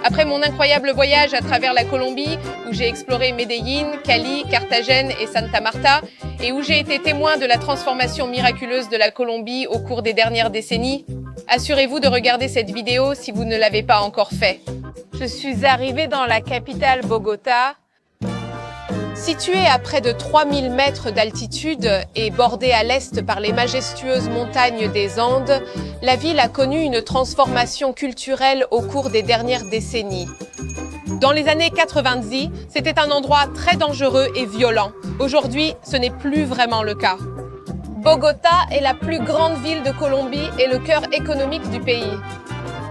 Après mon incroyable voyage à travers la Colombie, où j'ai exploré Medellín, Cali, Carthagène et Santa Marta, et où j'ai été témoin de la transformation miraculeuse de la Colombie au cours des dernières décennies, assurez-vous de regarder cette vidéo si vous ne l'avez pas encore fait. Je suis arrivée dans la capitale Bogota. Située à près de 3000 mètres d'altitude et bordée à l'est par les majestueuses montagnes des Andes, la ville a connu une transformation culturelle au cours des dernières décennies. Dans les années 90, c'était un endroit très dangereux et violent. Aujourd'hui, ce n'est plus vraiment le cas. Bogota est la plus grande ville de Colombie et le cœur économique du pays.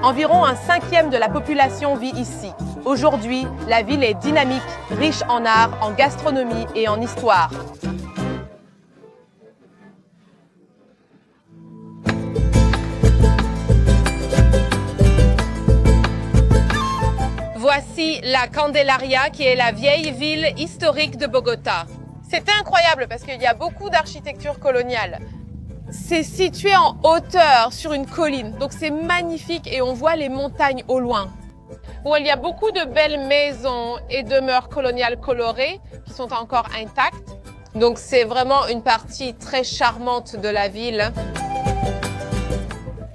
Environ un cinquième de la population vit ici. Aujourd'hui, la ville est dynamique, riche en art, en gastronomie et en histoire. Voici la Candelaria, qui est la vieille ville historique de Bogota. C'est incroyable parce qu'il y a beaucoup d'architecture coloniale. C'est situé en hauteur sur une colline, donc c'est magnifique et on voit les montagnes au loin. Bon, il y a beaucoup de belles maisons et demeures coloniales colorées qui sont encore intactes. Donc c'est vraiment une partie très charmante de la ville.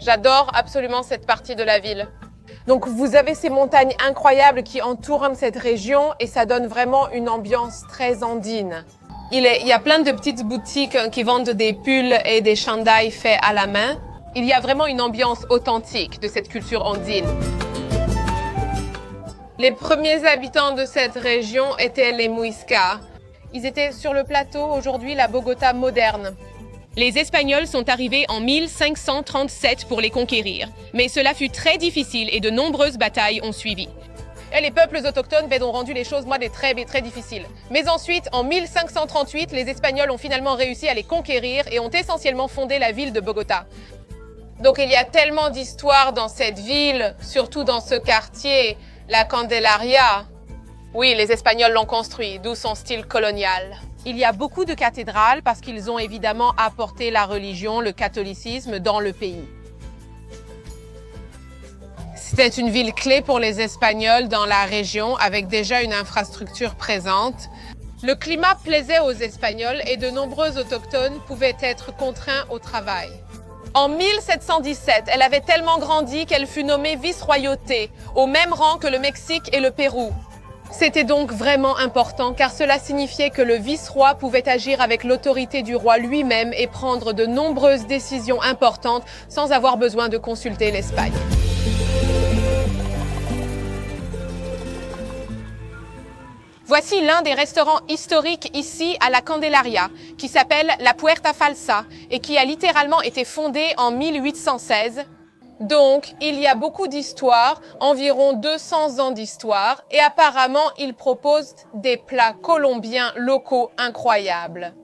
J'adore absolument cette partie de la ville. Donc vous avez ces montagnes incroyables qui entourent cette région et ça donne vraiment une ambiance très andine. Il y a plein de petites boutiques qui vendent des pulls et des chandails faits à la main. Il y a vraiment une ambiance authentique de cette culture andine. Les premiers habitants de cette région étaient les Muiscas. Ils étaient sur le plateau, aujourd'hui la Bogota moderne. Les Espagnols sont arrivés en 1537 pour les conquérir, mais cela fut très difficile et de nombreuses batailles ont suivi. Et les peuples autochtones ont rendu les choses, très difficiles. Mais ensuite, en 1538, les Espagnols ont finalement réussi à les conquérir et ont essentiellement fondé la ville de Bogota. Donc il y a tellement d'histoires dans cette ville, surtout dans ce quartier, la Candelaria. Oui, les Espagnols l'ont construit, d'où son style colonial. Il y a beaucoup de cathédrales parce qu'ils ont évidemment apporté la religion, le catholicisme dans le pays. C'était une ville clé pour les Espagnols dans la région avec déjà une infrastructure présente. Le climat plaisait aux Espagnols et de nombreux autochtones pouvaient être contraints au travail. En 1717, elle avait tellement grandi qu'elle fut nommée vice-royauté, au même rang que le Mexique et le Pérou. C'était donc vraiment important car cela signifiait que le vice-roi pouvait agir avec l'autorité du roi lui-même et prendre de nombreuses décisions importantes sans avoir besoin de consulter l'Espagne. Voici l'un des restaurants historiques ici à la Candelaria, qui s'appelle la Puerta Falsa et qui a littéralement été fondé en 1816. Donc, il y a beaucoup d'histoires, environ 200 ans d'histoire, et apparemment, il propose des plats colombiens locaux incroyables.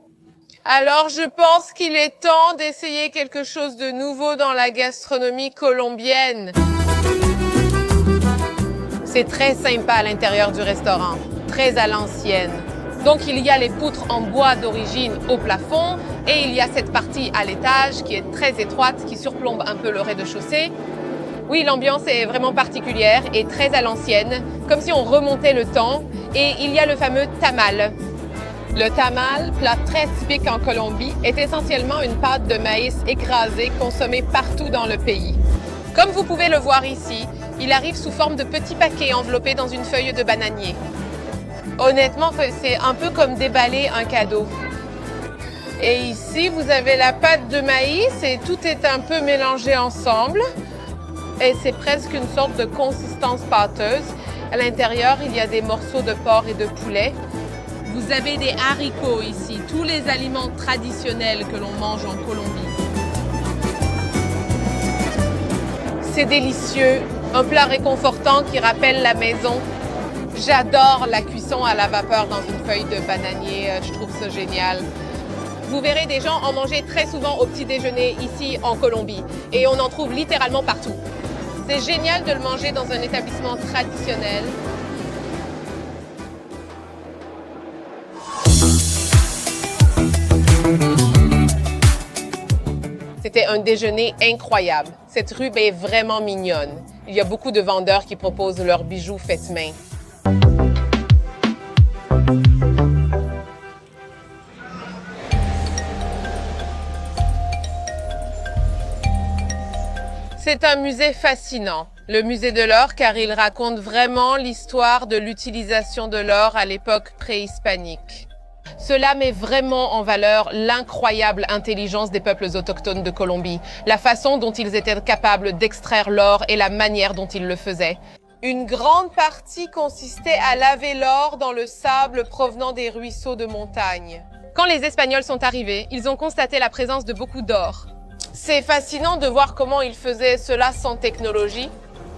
Alors, je pense qu'il est temps d'essayer quelque chose de nouveau dans la gastronomie colombienne. C'est très sympa à l'intérieur du restaurant, très à l'ancienne. Donc, il y a les poutres en bois d'origine au plafond et il y a cette partie à l'étage qui est très étroite, qui surplombe un peu le rez-de-chaussée. Oui, l'ambiance est vraiment particulière et très à l'ancienne, comme si on remontait le temps. Et il y a le fameux tamal. Le tamal, plat très typique en Colombie, est essentiellement une pâte de maïs écrasée consommée partout dans le pays. Comme vous pouvez le voir ici, il arrive sous forme de petits paquets enveloppés dans une feuille de bananier. Honnêtement, c'est un peu comme déballer un cadeau. Et ici, vous avez la pâte de maïs et tout est un peu mélangé ensemble. Et c'est presque une sorte de consistance pâteuse. À l'intérieur, il y a des morceaux de porc et de poulet. Vous avez des haricots ici, tous les aliments traditionnels que l'on mange en Colombie. C'est délicieux, un plat réconfortant qui rappelle la maison. J'adore la cuisson à la vapeur dans une feuille de bananier, je trouve ça génial. Vous verrez des gens en manger très souvent au petit déjeuner ici en Colombie et on en trouve littéralement partout. C'est génial de le manger dans un établissement traditionnel. C'était un déjeuner incroyable. Cette rue est vraiment mignonne. Il y a beaucoup de vendeurs qui proposent leurs bijoux faits main. C'est un musée fascinant, le musée de l'or, car il raconte vraiment l'histoire de l'utilisation de l'or à l'époque préhispanique. Cela met vraiment en valeur l'incroyable intelligence des peuples autochtones de Colombie, la façon dont ils étaient capables d'extraire l'or et la manière dont ils le faisaient. Une grande partie consistait à laver l'or dans le sable provenant des ruisseaux de montagne. Quand les Espagnols sont arrivés, ils ont constaté la présence de beaucoup d'or. C'est fascinant de voir comment ils faisaient cela sans technologie.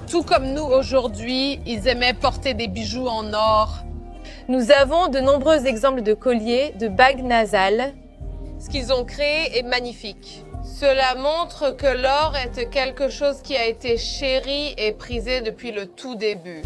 Tout comme nous aujourd'hui, ils aimaient porter des bijoux en or. Nous avons de nombreux exemples de colliers, de bagues nasales. Ce qu'ils ont créé est magnifique. Cela montre que l'or est quelque chose qui a été chéri et prisé depuis le tout début.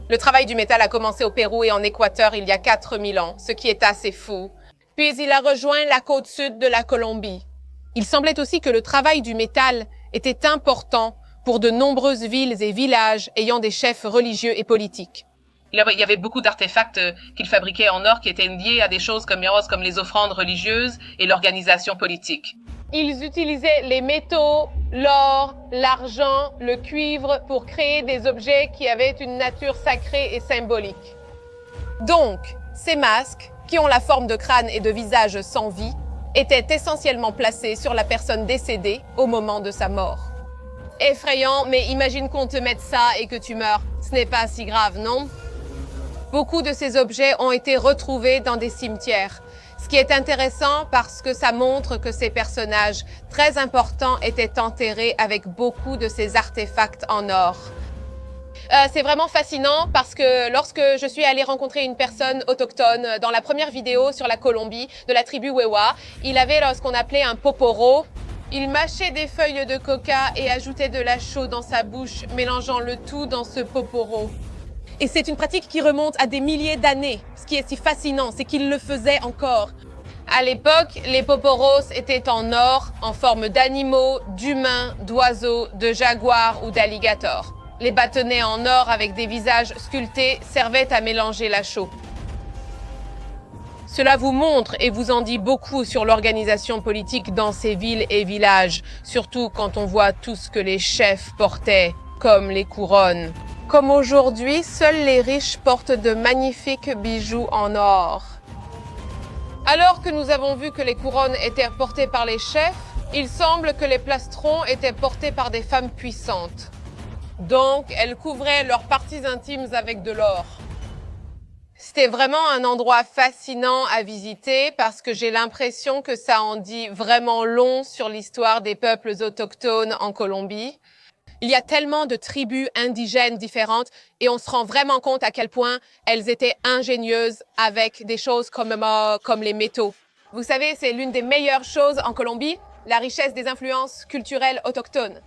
Le travail du métal a commencé au Pérou et en Équateur il y a 4000 ans, ce qui est assez fou. Puis il a rejoint la côte sud de la Colombie. Il semblait aussi que le travail du métal était important pour de nombreuses villes et villages ayant des chefs religieux et politiques. Il y avait beaucoup d'artefacts qu'ils fabriquaient en or qui étaient liés à des choses comme les offrandes religieuses et l'organisation politique. Ils utilisaient les métaux, l'or, l'argent, le cuivre pour créer des objets qui avaient une nature sacrée et symbolique. Donc, ces masques, qui ont la forme de crâne et de visage sans vie, étaient essentiellement placés sur la personne décédée au moment de sa mort. Effrayant, mais imagine qu'on te mette ça et que tu meurs. Ce n'est pas si grave, non? Beaucoup de ces objets ont été retrouvés dans des cimetières, ce qui est intéressant parce que ça montre que ces personnages très importants étaient enterrés avec beaucoup de ces artefacts en or. C'est vraiment fascinant parce que lorsque je suis allée rencontrer une personne autochtone dans la première vidéo sur la Colombie de la tribu Wewa, il avait ce qu'on appelait un poporo. Il mâchait des feuilles de coca et ajoutait de la chaux dans sa bouche, mélangeant le tout dans ce poporo. Et c'est une pratique qui remonte à des milliers d'années. Ce qui est si fascinant, c'est qu'il le faisait encore. À l'époque, les poporos étaient en or, en forme d'animaux, d'humains, d'oiseaux, de jaguars ou d'alligators. Les bâtonnets en or avec des visages sculptés servaient à mélanger la chaux. Cela vous montre et vous en dit beaucoup sur l'organisation politique dans ces villes et villages, surtout quand on voit tout ce que les chefs portaient, comme les couronnes. Comme aujourd'hui, seuls les riches portent de magnifiques bijoux en or. Alors que nous avons vu que les couronnes étaient portées par les chefs, il semble que les plastrons étaient portés par des femmes puissantes. Donc, elles couvraient leurs parties intimes avec de l'or. C'était vraiment un endroit fascinant à visiter parce que j'ai l'impression que ça en dit vraiment long sur l'histoire des peuples autochtones en Colombie. Il y a tellement de tribus indigènes différentes et on se rend vraiment compte à quel point elles étaient ingénieuses avec des choses comme les métaux. Vous savez, c'est l'une des meilleures choses en Colombie, la richesse des influences culturelles autochtones.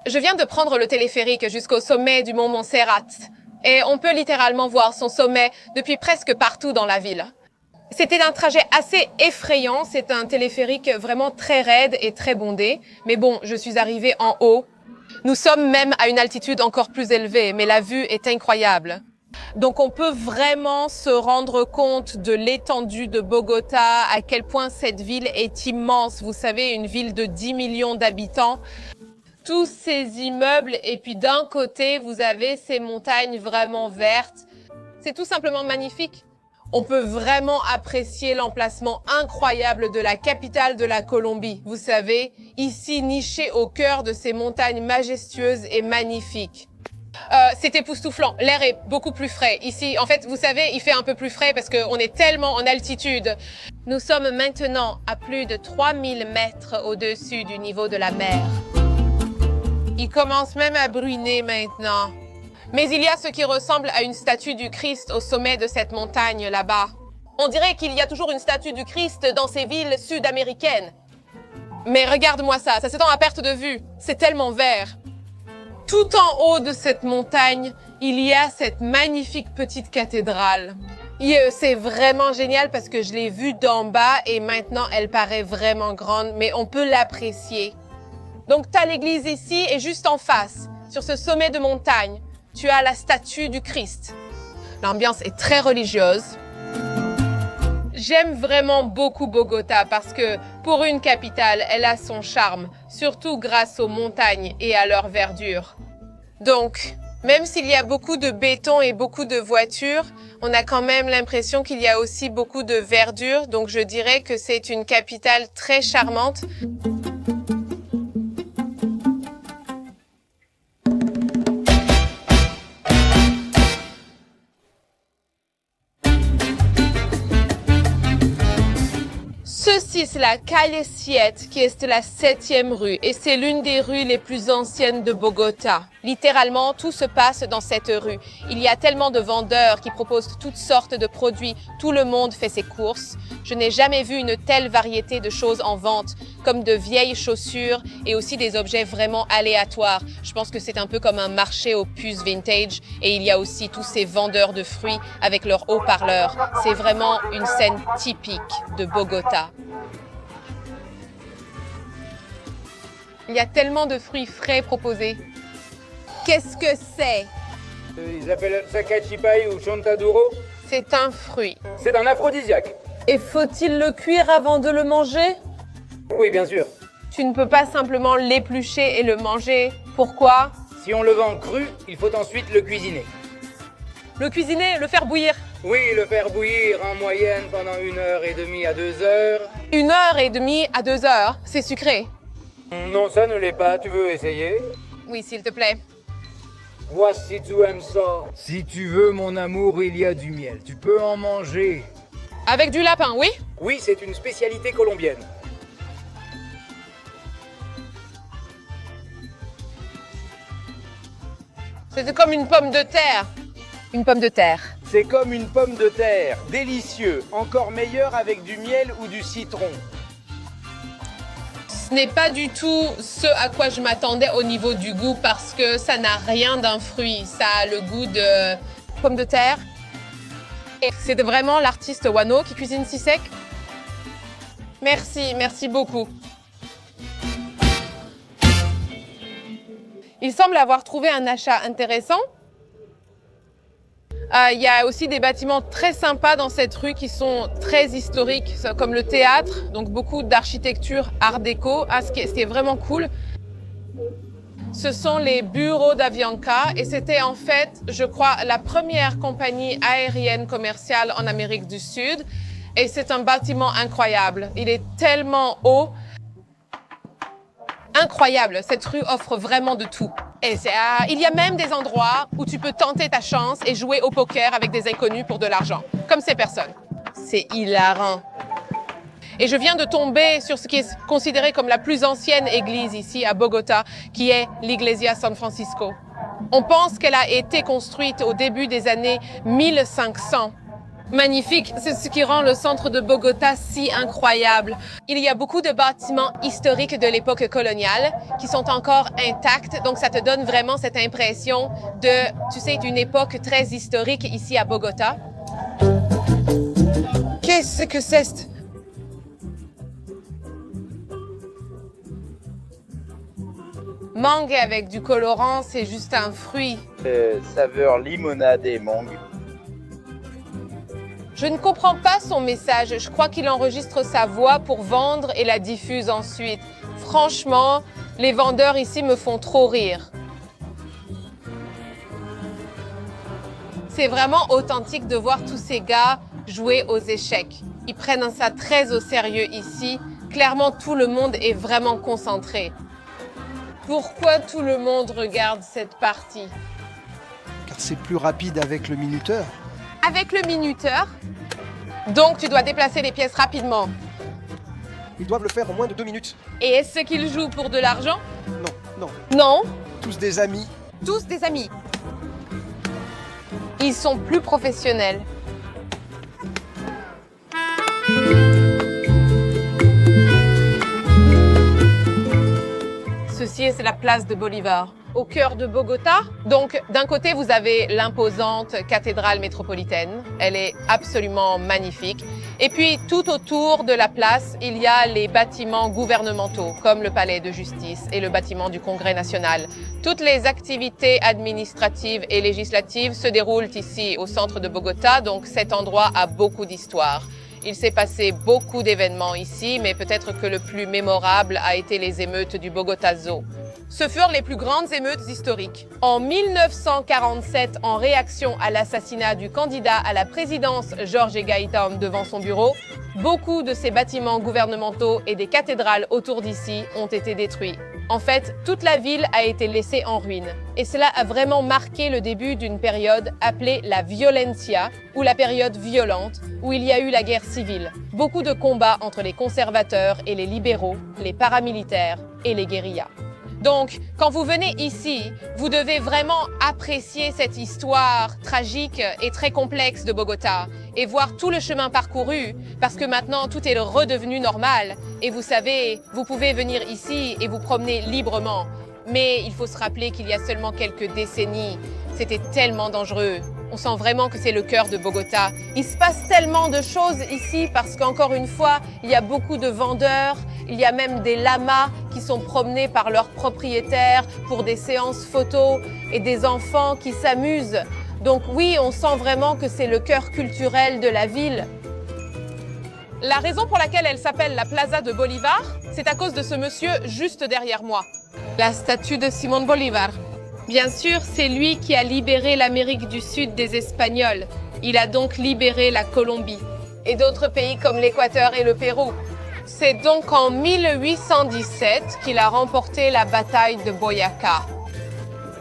Je viens de prendre le téléphérique jusqu'au sommet du mont Montserrat et on peut littéralement voir son sommet depuis presque partout dans la ville. C'était un trajet assez effrayant, c'est un téléphérique vraiment très raide et très bondé, mais bon, je suis arrivée en haut. Nous sommes même à une altitude encore plus élevée, mais la vue est incroyable. Donc on peut vraiment se rendre compte de l'étendue de Bogota, à quel point cette ville est immense. Vous savez, une ville de 10 millions d'habitants. Tous ces immeubles et puis d'un côté, vous avez ces montagnes vraiment vertes. C'est tout simplement magnifique. On peut vraiment apprécier l'emplacement incroyable de la capitale de la Colombie. Vous savez, ici niché au cœur de ces montagnes majestueuses et magnifiques. C'est époustouflant. L'air est beaucoup plus frais. Ici, en fait, vous savez, il fait un peu plus frais parce qu'on est tellement en altitude. Nous sommes maintenant à plus de 3000 mètres au-dessus du niveau de la mer. Il commence même à bruiner maintenant. Mais il y a ce qui ressemble à une statue du Christ au sommet de cette montagne là-bas. On dirait qu'il y a toujours une statue du Christ dans ces villes sud-américaines. Mais regarde-moi ça, ça s'étend à perte de vue. C'est tellement vert. Tout en haut de cette montagne, il y a cette magnifique petite cathédrale. C'est vraiment génial parce que je l'ai vue d'en bas et maintenant elle paraît vraiment grande, mais on peut l'apprécier. Donc tu as l'église ici et juste en face, sur ce sommet de montagne, tu as la statue du Christ. L'ambiance est très religieuse. J'aime vraiment beaucoup Bogota parce que pour une capitale, elle a son charme, surtout grâce aux montagnes et à leur verdure. Donc, même s'il y a beaucoup de béton et beaucoup de voitures, on a quand même l'impression qu'il y a aussi beaucoup de verdure. Donc, je dirais que c'est une capitale très charmante. Ceci, c'est la Calle 7, qui est la 7e rue, et c'est l'une des rues les plus anciennes de Bogota. Littéralement, tout se passe dans cette rue. Il y a tellement de vendeurs qui proposent toutes sortes de produits. Tout le monde fait ses courses. Je n'ai jamais vu une telle variété de choses en vente, comme de vieilles chaussures et aussi des objets vraiment aléatoires. Je pense que c'est un peu comme un marché aux puces vintage, et il y a aussi tous ces vendeurs de fruits avec leurs haut-parleurs. C'est vraiment une scène typique de Bogota. Il y a tellement de fruits frais proposés. Qu'est-ce que c'est? Ils appellent ça cachipai ou chontaduro. C'est un fruit. C'est un aphrodisiaque. Et faut-il le cuire avant de le manger? Oui, bien sûr. Tu ne peux pas simplement l'éplucher et le manger. Pourquoi? Si on le vend cru, il faut ensuite le cuisiner. Le cuisiner, le faire bouillir. Oui, le faire bouillir en moyenne pendant 1h30 à 2 heures. 1h30 à 2 heures, c'est sucré. Non, ça ne l'est pas. Tu veux essayer? Oui, s'il te plaît. Voici, tu aimes ça. Si tu veux, mon amour, il y a du miel. Tu peux en manger. Avec du lapin, oui? Oui, c'est une spécialité colombienne. C'est comme une pomme de terre. Une pomme de terre. C'est comme une pomme de terre. Délicieux. Encore meilleur avec du miel ou du citron. Ce n'est pas du tout ce à quoi je m'attendais au niveau du goût parce que ça n'a rien d'un fruit. Ça a le goût de pomme de terre. Et c'est vraiment l'artiste Wano qui cuisine si sec. Merci, merci beaucoup. Il semble avoir trouvé un achat intéressant. Il y a aussi des bâtiments très sympas dans cette rue qui sont très historiques, comme le théâtre, donc beaucoup d'architecture art déco, ce qui est vraiment cool. Ce sont les bureaux d'Avianca et c'était en fait, je crois, la première compagnie aérienne commerciale en Amérique du Sud. Et c'est un bâtiment incroyable. Il est tellement haut. Incroyable, cette rue offre vraiment de tout. Et il y a même des endroits où tu peux tenter ta chance et jouer au poker avec des inconnus pour de l'argent, comme ces personnes. C'est hilarant. Et je viens de tomber sur ce qui est considéré comme la plus ancienne église ici à Bogota, qui est l'Iglesia San Francisco. On pense qu'elle a été construite au début des années 1500. Magnifique, c'est ce qui rend le centre de Bogota si incroyable. Il y a beaucoup de bâtiments historiques de l'époque coloniale qui sont encore intacts, donc ça te donne vraiment cette impression d'une époque très historique ici à Bogota. Qu'est-ce que c'est? Mangue avec du colorant, c'est juste un fruit. Saveur limonade et mangue. Je ne comprends pas son message. Je crois qu'il enregistre sa voix pour vendre et la diffuse ensuite. Franchement, les vendeurs ici me font trop rire. C'est vraiment authentique de voir tous ces gars jouer aux échecs. Ils prennent ça très au sérieux ici. Clairement, tout le monde est vraiment concentré. Pourquoi tout le monde regarde cette partie? Car c'est plus rapide avec le minuteur. Avec le minuteur, donc tu dois déplacer les pièces rapidement. Ils doivent le faire en moins de 2 minutes. Et est-ce qu'ils jouent pour de l'argent? Non. Non. Tous des amis. Tous des amis. Ils sont plus professionnels. Ceci, c'est la place de Bolivar. au cœur de Bogota. Donc, d'un côté, vous avez l'imposante cathédrale métropolitaine. Elle est absolument magnifique. Et puis, tout autour de la place, il y a les bâtiments gouvernementaux, comme le palais de justice et le bâtiment du Congrès national. Toutes les activités administratives et législatives se déroulent ici, au centre de Bogota. Donc, cet endroit a beaucoup d'histoire. Il s'est passé beaucoup d'événements ici, mais peut-être que le plus mémorable a été les émeutes du Bogota Zoo. Ce furent les plus grandes émeutes historiques. En 1947, en réaction à l'assassinat du candidat à la présidence Jorge Gaitán devant son bureau, beaucoup de ces bâtiments gouvernementaux et des cathédrales autour d'ici ont été détruits. En fait, toute la ville a été laissée en ruine. Et cela a vraiment marqué le début d'une période appelée la violencia, ou la période violente, où il y a eu la guerre civile. Beaucoup de combats entre les conservateurs et les libéraux, les paramilitaires et les guérillas. Donc, quand vous venez ici, vous devez vraiment apprécier cette histoire tragique et très complexe de Bogota et voir tout le chemin parcouru parce que maintenant tout est redevenu normal et vous savez, vous pouvez venir ici et vous promener librement. Mais il faut se rappeler qu'il y a seulement quelques décennies, c'était tellement dangereux. On sent vraiment que c'est le cœur de Bogota. Il se passe tellement de choses ici parce qu'encore une fois, il y a beaucoup de vendeurs, il y a même des lamas qui sont promenés par leurs propriétaires pour des séances photos et des enfants qui s'amusent. Donc oui, on sent vraiment que c'est le cœur culturel de la ville. La raison pour laquelle elle s'appelle la Plaza de Bolivar, c'est à cause de ce monsieur juste derrière moi. La statue de Simón Bolívar. Bien sûr, c'est lui qui a libéré l'Amérique du Sud des Espagnols. Il a donc libéré la Colombie et d'autres pays comme l'Équateur et le Pérou. C'est donc en 1817 qu'il a remporté la bataille de Boyacá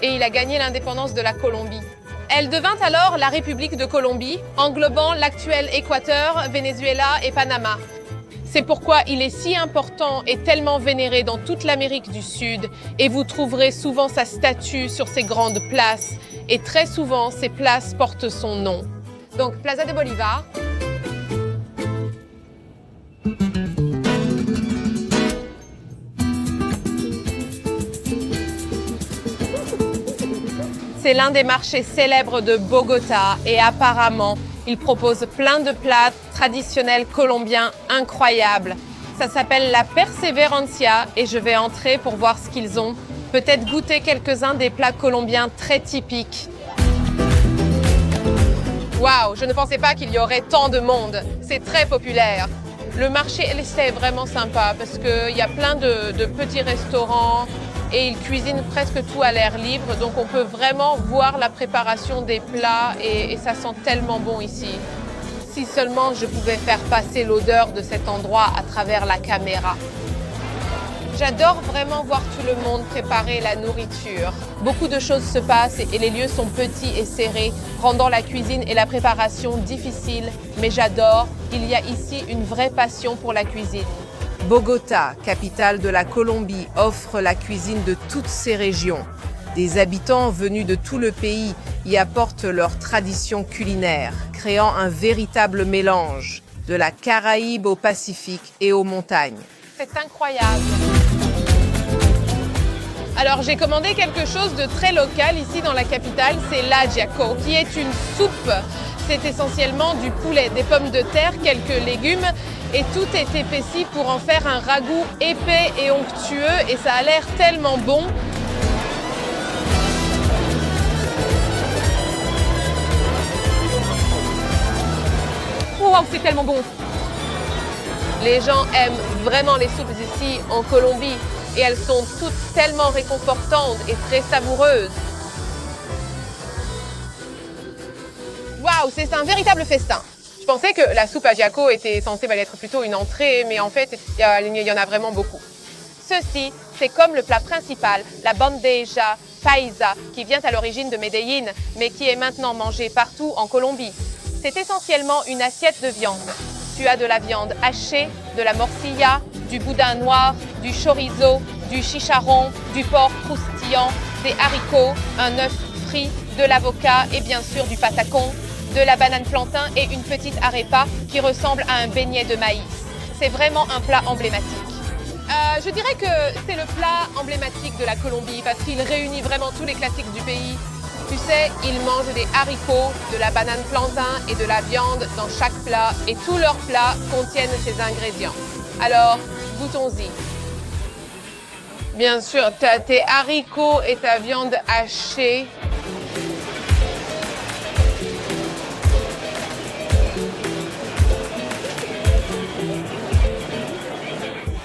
et il a gagné l'indépendance de la Colombie. Elle devint alors la République de Colombie, englobant l'actuel Équateur, Venezuela et Panama. C'est pourquoi il est si important et tellement vénéré dans toute l'Amérique du Sud et vous trouverez souvent sa statue sur ces grandes places et très souvent ces places portent son nom. Donc Plaza de Bolivar. C'est l'un des marchés célèbres de Bogota et apparemment, il propose plein de plats traditionnels colombiens incroyables. Ça s'appelle la Perseverancia et je vais entrer pour voir ce qu'ils ont. Peut-être goûter quelques-uns des plats colombiens très typiques. Waouh, je ne pensais pas qu'il y aurait tant de monde. C'est très populaire. Le marché, c'est vraiment sympa parce qu'il y a plein de petits restaurants et ils cuisinent presque tout à l'air libre. Donc on peut vraiment voir la préparation des plats et ça sent tellement bon ici. Si seulement je pouvais faire passer l'odeur de cet endroit à travers la caméra. J'adore vraiment voir tout le monde préparer la nourriture. Beaucoup de choses se passent et les lieux sont petits et serrés, rendant la cuisine et la préparation difficiles. Mais j'adore, il y a ici une vraie passion pour la cuisine. Bogota, capitale de la Colombie, offre la cuisine de toutes ces régions. Des habitants venus de tout le pays y apportent leurs traditions culinaires, créant un véritable mélange de la Caraïbe au Pacifique et aux montagnes. C'est incroyable. Alors j'ai commandé quelque chose de très local ici dans la capitale, c'est l'ajiaco, qui est une soupe. C'est essentiellement du poulet, des pommes de terre, quelques légumes et tout est épaissi pour en faire un ragoût épais et onctueux et ça a l'air tellement bon. Oh, wow, c'est tellement bon! Les gens aiment vraiment les soupes ici en Colombie et elles sont toutes tellement réconfortantes et très savoureuses. Waouh, c'est un véritable festin. Je pensais que la soupe ajiaco était censée être plutôt une entrée, mais en fait, il y en a vraiment beaucoup. Ceci, c'est comme le plat principal, la bandeja paisa, qui vient à l'origine de Medellín, mais qui est maintenant mangée partout en Colombie. C'est essentiellement une assiette de viande. Tu as de la viande hachée, de la morcilla, du boudin noir, du chorizo, du chicharron, du porc croustillant, des haricots, un œuf frit, de l'avocat et bien sûr du patacon, de la banane plantain et une petite arepa qui ressemble à un beignet de maïs. C'est vraiment un plat emblématique. Je dirais que c'est le plat emblématique de la Colombie parce qu'il réunit vraiment tous les classiques du pays. Tu sais, ils mangent des haricots, de la banane plantain et de la viande dans chaque plat et tous leurs plats contiennent ces ingrédients. Alors, goûtons-y. Bien sûr, tu as tes haricots et ta viande hachée.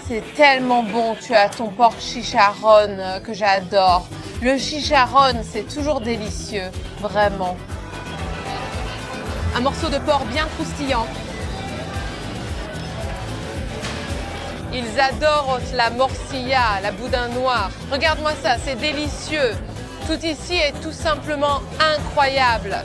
C'est tellement bon, tu as ton porc chicharrón que j'adore. Le chicharrón, c'est toujours délicieux, vraiment. Un morceau de porc bien croustillant. Ils adorent la morcilla, la boudin noire. Regarde-moi ça, c'est délicieux. Tout ici est tout simplement incroyable.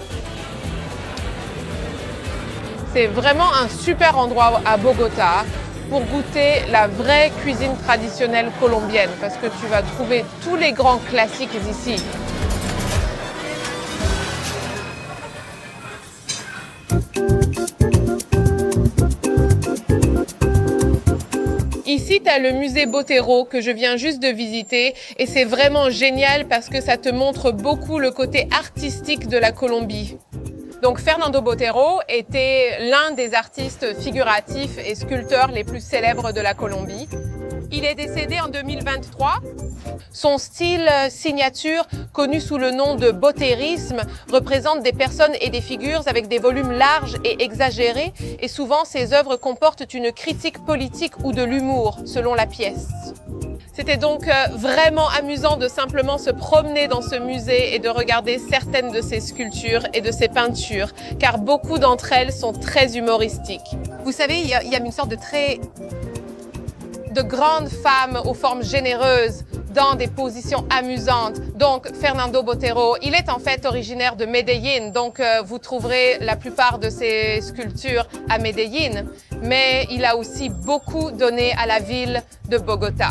C'est vraiment un super endroit à Bogota pour goûter la vraie cuisine traditionnelle colombienne parce que tu vas trouver tous les grands classiques ici. Ici, tu as le musée Botero que je viens juste de visiter et c'est vraiment génial parce que ça te montre beaucoup le côté artistique de la Colombie. Donc Fernando Botero était l'un des artistes figuratifs et sculpteurs les plus célèbres de la Colombie. Il est décédé en 2023. Son style signature, connu sous le nom de botérisme, représente des personnes et des figures avec des volumes larges et exagérés et souvent ses œuvres comportent une critique politique ou de l'humour, selon la pièce. C'était donc vraiment amusant de simplement se promener dans ce musée et de regarder certaines de ses sculptures et de ses peintures, car beaucoup d'entre elles sont très humoristiques. Vous savez, il y a une sorte de grandes femmes aux formes généreuses dans des positions amusantes. Donc, Fernando Botero, il est en fait originaire de Medellín, donc vous trouverez la plupart de ses sculptures à Medellín, mais il a aussi beaucoup donné à la ville de Bogota.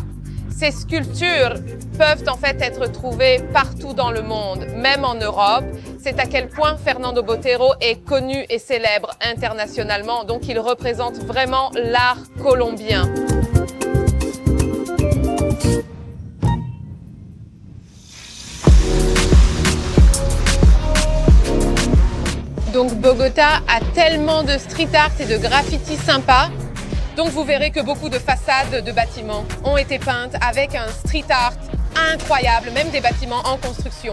Ces sculptures peuvent en fait être trouvées partout dans le monde, même en Europe. C'est à quel point Fernando Botero est connu et célèbre internationalement, donc il représente vraiment l'art colombien. Donc Bogota a tellement de street art et de graffiti sympas. Donc vous verrez que beaucoup de façades de bâtiments ont été peintes avec un street art incroyable, même des bâtiments en construction.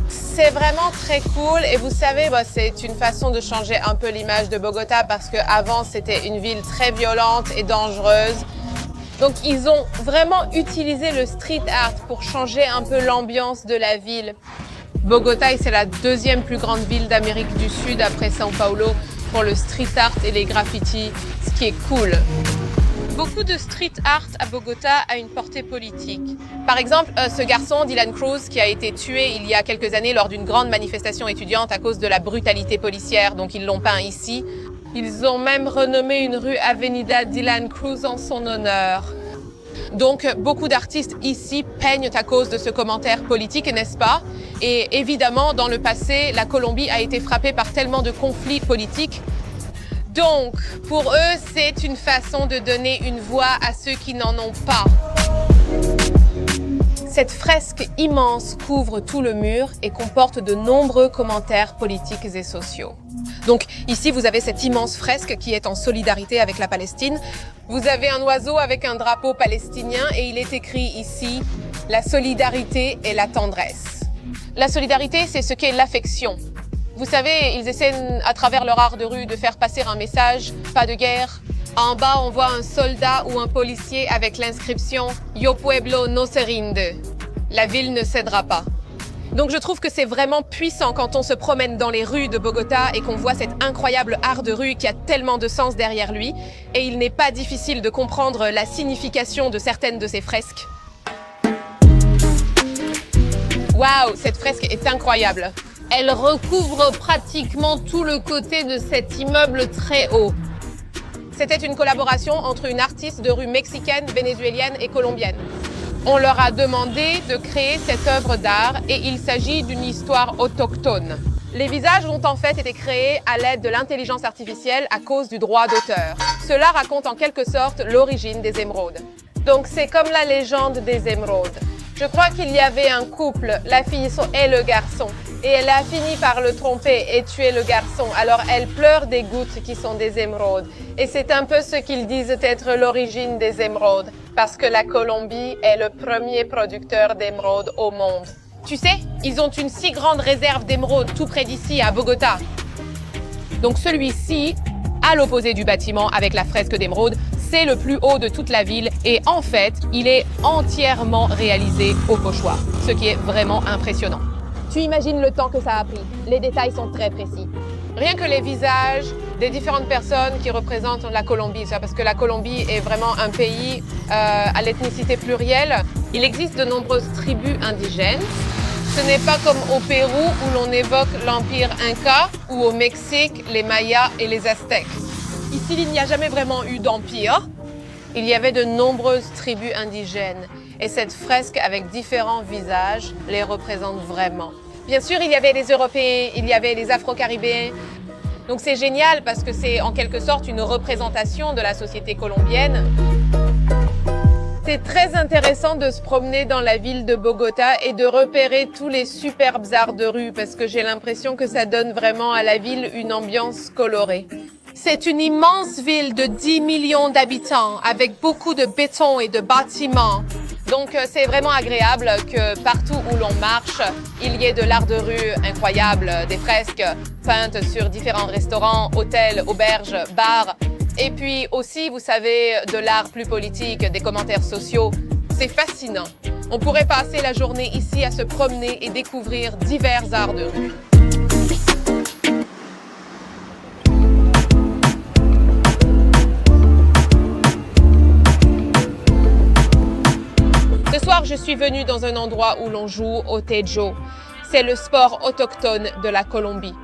C'est vraiment très cool et vous savez, c'est une façon de changer un peu l'image de Bogota parce qu'avant c'était une ville très violente et dangereuse. Donc ils ont vraiment utilisé le street art pour changer un peu l'ambiance de la ville. Bogota, c'est la deuxième plus grande ville d'Amérique du Sud après São Paulo pour le street art et les graffitis, ce qui est cool. Beaucoup de street art à Bogota a une portée politique. Par exemple, ce garçon, Dylan Cruz, qui a été tué il y a quelques années lors d'une grande manifestation étudiante à cause de la brutalité policière, donc ils l'ont peint ici. Ils ont même renommé une rue Avenida Dylan Cruz en son honneur. Donc, beaucoup d'artistes ici peignent à cause de ce commentaire politique, n'est-ce pas? Et évidemment, dans le passé, la Colombie a été frappée par tellement de conflits politiques. Donc, pour eux, c'est une façon de donner une voix à ceux qui n'en ont pas. Cette fresque immense couvre tout le mur et comporte de nombreux commentaires politiques et sociaux. Donc ici, vous avez cette immense fresque qui est en solidarité avec la Palestine. Vous avez un oiseau avec un drapeau palestinien et il est écrit ici « La solidarité et la tendresse ». La solidarité, c'est ce qu'est l'affection. Vous savez, ils essaient à travers leur art de rue de faire passer un message « Pas de guerre ». En bas, on voit un soldat ou un policier avec l'inscription « Yo pueblo no se rinde ». La ville ne cédera pas. Donc je trouve que c'est vraiment puissant quand on se promène dans les rues de Bogota et qu'on voit cet incroyable art de rue qui a tellement de sens derrière lui. Et il n'est pas difficile de comprendre la signification de certaines de ces fresques. Waouh, cette fresque est incroyable. Elle recouvre pratiquement tout le côté de cet immeuble très haut. C'était une collaboration entre une artiste de rue mexicaine, vénézuélienne et colombienne. On leur a demandé de créer cette œuvre d'art et il s'agit d'une histoire autochtone. Les visages ont en fait été créés à l'aide de l'intelligence artificielle à cause du droit d'auteur. Cela raconte en quelque sorte l'origine des émeraudes. Donc c'est comme la légende des émeraudes. Je crois qu'il y avait un couple, la fille et le garçon, et elle a fini par le tromper et tuer le garçon. Alors elle pleure des gouttes qui sont des émeraudes. Et c'est un peu ce qu'ils disent être l'origine des émeraudes, parce que la Colombie est le premier producteur d'émeraudes au monde. Tu sais, ils ont une si grande réserve d'émeraudes tout près d'ici, à Bogota. Donc celui-ci, à l'opposé du bâtiment avec la fresque d'émeraude, c'est le plus haut de toute la ville et en fait, il est entièrement réalisé au pochoir, ce qui est vraiment impressionnant. Tu imagines le temps que ça a pris. Les détails sont très précis. Rien que les visages des différentes personnes qui représentent la Colombie, parce que la Colombie est vraiment un pays à l'ethnicité plurielle. Il existe de nombreuses tribus indigènes. Ce n'est pas comme au Pérou où l'on évoque l'Empire Inca ou au Mexique, les Mayas et les Aztèques. Ici, il n'y a jamais vraiment eu d'empire. Il y avait de nombreuses tribus indigènes et cette fresque avec différents visages les représente vraiment. Bien sûr, il y avait les Européens, il y avait les Afro-Caribéens. Donc c'est génial parce que c'est en quelque sorte une représentation de la société colombienne. C'est très intéressant de se promener dans la ville de Bogota et de repérer tous les superbes arts de rue parce que j'ai l'impression que ça donne vraiment à la ville une ambiance colorée. C'est une immense ville de 10 millions d'habitants avec beaucoup de béton et de bâtiments. Donc c'est vraiment agréable que partout où l'on marche, il y ait de l'art de rue incroyable, des fresques peintes sur différents restaurants, hôtels, auberges, bars. Et puis aussi, vous savez, de l'art plus politique, des commentaires sociaux. C'est fascinant. On pourrait passer la journée ici à se promener et découvrir divers arts de rue. Ce soir, je suis venue dans un endroit où l'on joue au tejo. C'est le sport autochtone de la Colombie.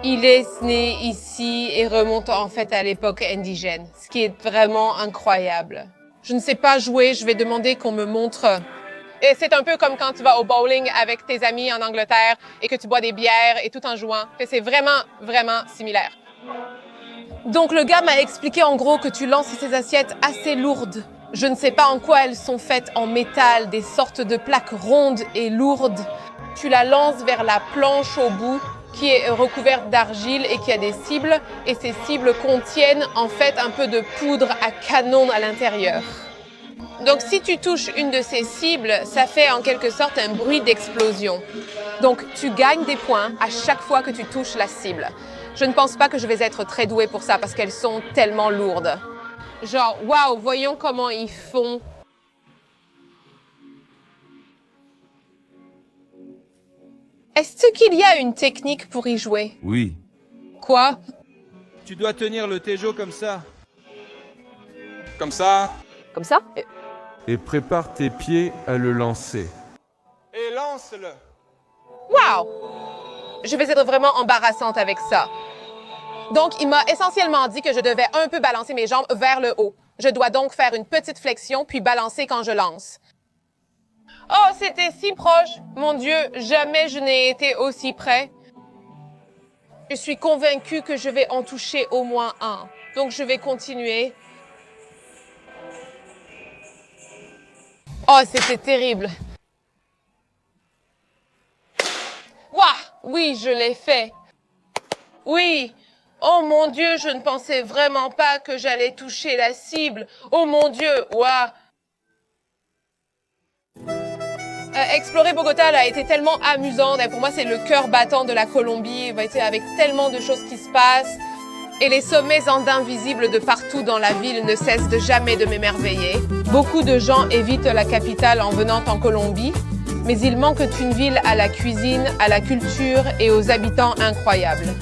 Il est né ici et remonte en fait à l'époque indigène, ce qui est vraiment incroyable. Je ne sais pas jouer, je vais demander qu'on me montre. Et c'est un peu comme quand tu vas au bowling avec tes amis en Angleterre et que tu bois des bières et tout en jouant. C'est vraiment similaire. Donc le gars m'a expliqué en gros que tu lances ces assiettes assez lourdes. Je ne sais pas en quoi elles sont faites en métal, des sortes de plaques rondes et lourdes. Tu la lances vers la planche au bout qui est recouverte d'argile et qui a des cibles. Et ces cibles contiennent en fait un peu de poudre à canon à l'intérieur. Donc si tu touches une de ces cibles, ça fait en quelque sorte un bruit d'explosion. Donc tu gagnes des points à chaque fois que tu touches la cible. Je ne pense pas que je vais être très douée pour ça parce qu'elles sont tellement lourdes. Genre, waouh, voyons comment ils font. Est-ce qu'il y a une technique pour y jouer? Oui. Quoi? Tu dois tenir le tejo comme ça. Comme ça. Comme ça? Et prépare tes pieds à le lancer. Et lance-le. Waouh! Je vais être vraiment embarrassante avec ça. Donc, il m'a essentiellement dit que je devais un peu balancer mes jambes vers le haut. Je dois donc faire une petite flexion puis balancer quand je lance. Oh, c'était si proche! Mon Dieu, jamais je n'ai été aussi près. Je suis convaincue que je vais en toucher au moins un. Donc, je vais continuer. Oh, c'était terrible. Waouh! Oui, je l'ai fait. Oui! Oh mon Dieu, je ne pensais vraiment pas que j'allais toucher la cible. Oh mon Dieu, waouh! Explorer Bogota a été tellement amusant. Pour moi, c'est le cœur battant de la Colombie. Avec tellement de choses qui se passent. Et les sommets andins visibles de partout dans la ville ne cessent de jamais de m'émerveiller. Beaucoup de gens évitent la capitale en venant en Colombie. Mais il manque une ville à la cuisine, à la culture et aux habitants incroyables.